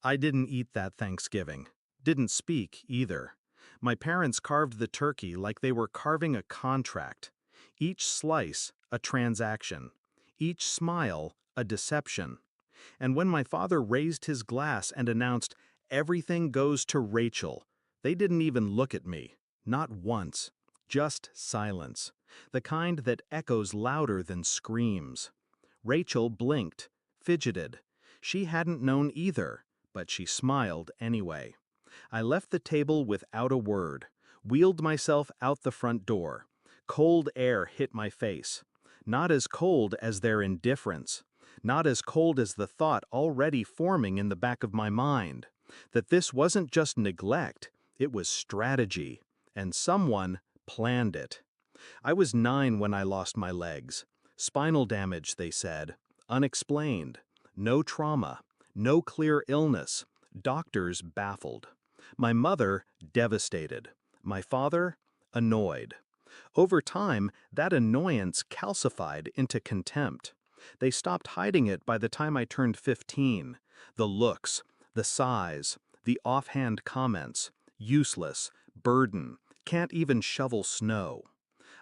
I didn't eat that Thanksgiving. Didn't speak, either. My parents carved the turkey like they were carving a contract. Each slice, a transaction. Each smile, a deception. And when my father raised his glass and announced, "Everything goes to Rachel," they didn't even look at me. Not once. Just silence. The kind that echoes louder than screams. Rachel blinked, fidgeted. She hadn't known either, but she smiled anyway. I left the table without a word, wheeled myself out the front door. Cold air hit my face. Not as cold as their indifference. Not as cold as the thought already forming in the back of my mind. That this wasn't just neglect, it was strategy. And someone planned it. I was 9 when I lost my legs. Spinal damage, they said. Unexplained. No trauma. No clear illness. Doctors baffled. My mother devastated. My father annoyed. Over time, that annoyance calcified into contempt. They stopped hiding it by the time I turned 15. The looks, the sighs, the offhand comments. Useless, burden, can't even shovel snow.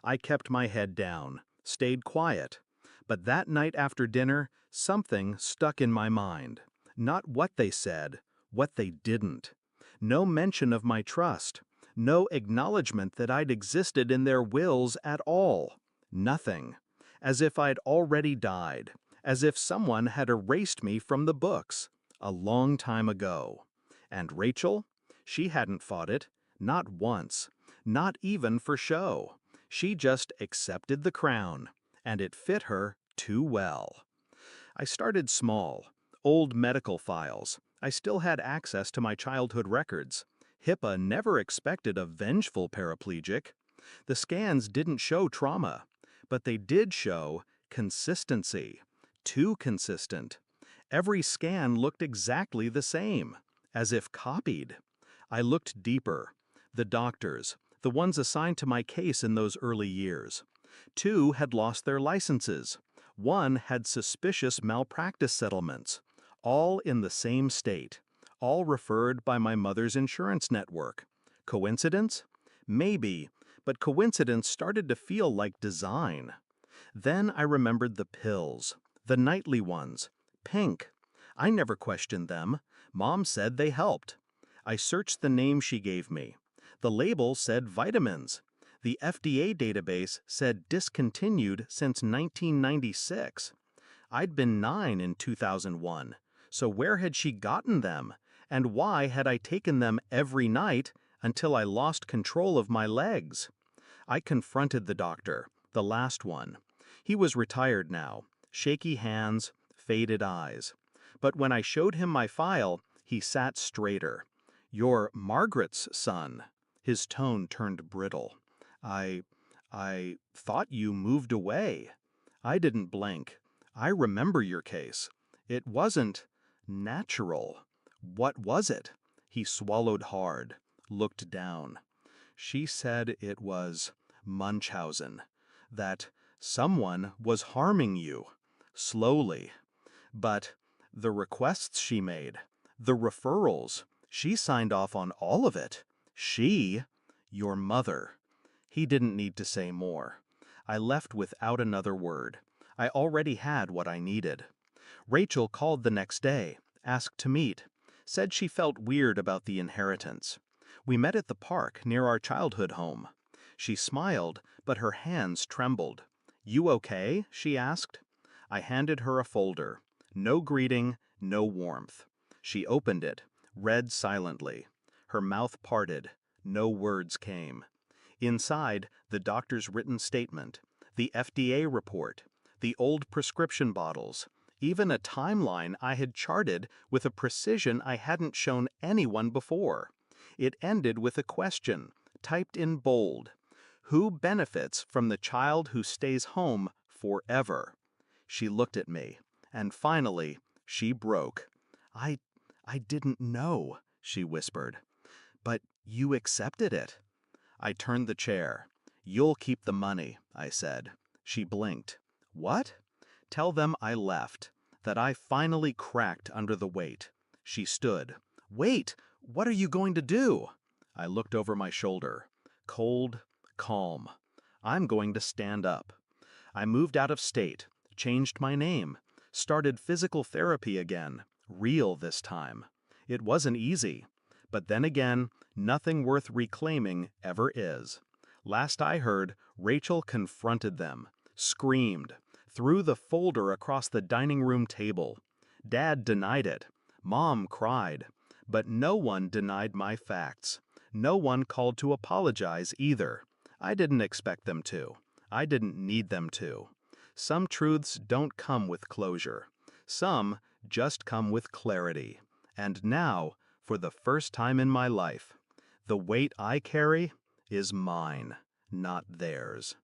I kept my head down, stayed quiet. But that night after dinner, something stuck in my mind. Not what they said, what they didn't. No mention of my trust. No acknowledgement that I'd existed in their wills at all. Nothing. As if I'd already died. As if someone had erased me from the books. A long time ago. And Rachel? She hadn't fought it. Not once. Not even for show. She just accepted the crown. And it fit her too well. I started small. Old medical files. I still had access to my childhood records. HIPAA never expected a vengeful paraplegic. The scans didn't show trauma, but they did show consistency. Too consistent. Every scan looked exactly the same, as if copied. I looked deeper. The doctors, the ones assigned to my case in those early years. 2 had lost their licenses. 1 had suspicious malpractice settlements. All in the same state. All referred by my mother's insurance network. Coincidence? Maybe, but coincidence started to feel like design. Then I remembered the pills. The nightly ones. Pink. I never questioned them. Mom said they helped. I searched the name she gave me. The label said vitamins. The FDA database said discontinued since 1996. I'd been 9 in 2001, so where had she gotten them? And why had I taken them every night until I lost control of my legs? I confronted the doctor, the last one. He was retired now, shaky hands, faded eyes. But when I showed him my file, he sat straighter. "You're Margaret's son." His tone turned brittle. I thought you moved away." I didn't blink. "I remember your case. It wasn't natural." "What was it?" He swallowed hard, looked down. "She said it was Munchausen. That someone was harming you. Slowly. But the requests she made, the referrals, she signed off on all of it. She, your mother." He didn't need to say more. I left without another word. I already had what I needed. Rachel called the next day, asked to meet, said she felt weird about the inheritance. We met at the park near our childhood home. She smiled, but her hands trembled. "You okay?" she asked. I handed her a folder. No greeting, no warmth. She opened it, read silently. Her mouth parted. No words came. Inside, the doctor's written statement, the FDA report, the old prescription bottles, even a timeline I had charted with a precision I hadn't shown anyone before. It ended with a question, typed in bold. Who benefits from the child who stays home forever? She looked at me, and finally, she broke. I didn't know," she whispered. "But you accepted it." I turned the chair. "You'll keep the money," I said. She blinked. "What?" "Tell them I left, that I finally cracked under the weight." She stood. "Wait! What are you going to do?" I looked over my shoulder. Cold, calm. I'm going to stand up. I moved out of state, changed my name, started physical therapy again, real this time. It wasn't easy. But then again, nothing worth reclaiming ever is. Last I heard, Rachel confronted them, screamed, threw the folder across the dining room table. Dad denied it. Mom cried. But no one denied my facts. No one called to apologize either. I didn't expect them to. I didn't need them to. Some truths don't come with closure. Some just come with clarity. And now, for the first time in my life, the weight I carry is mine, not theirs.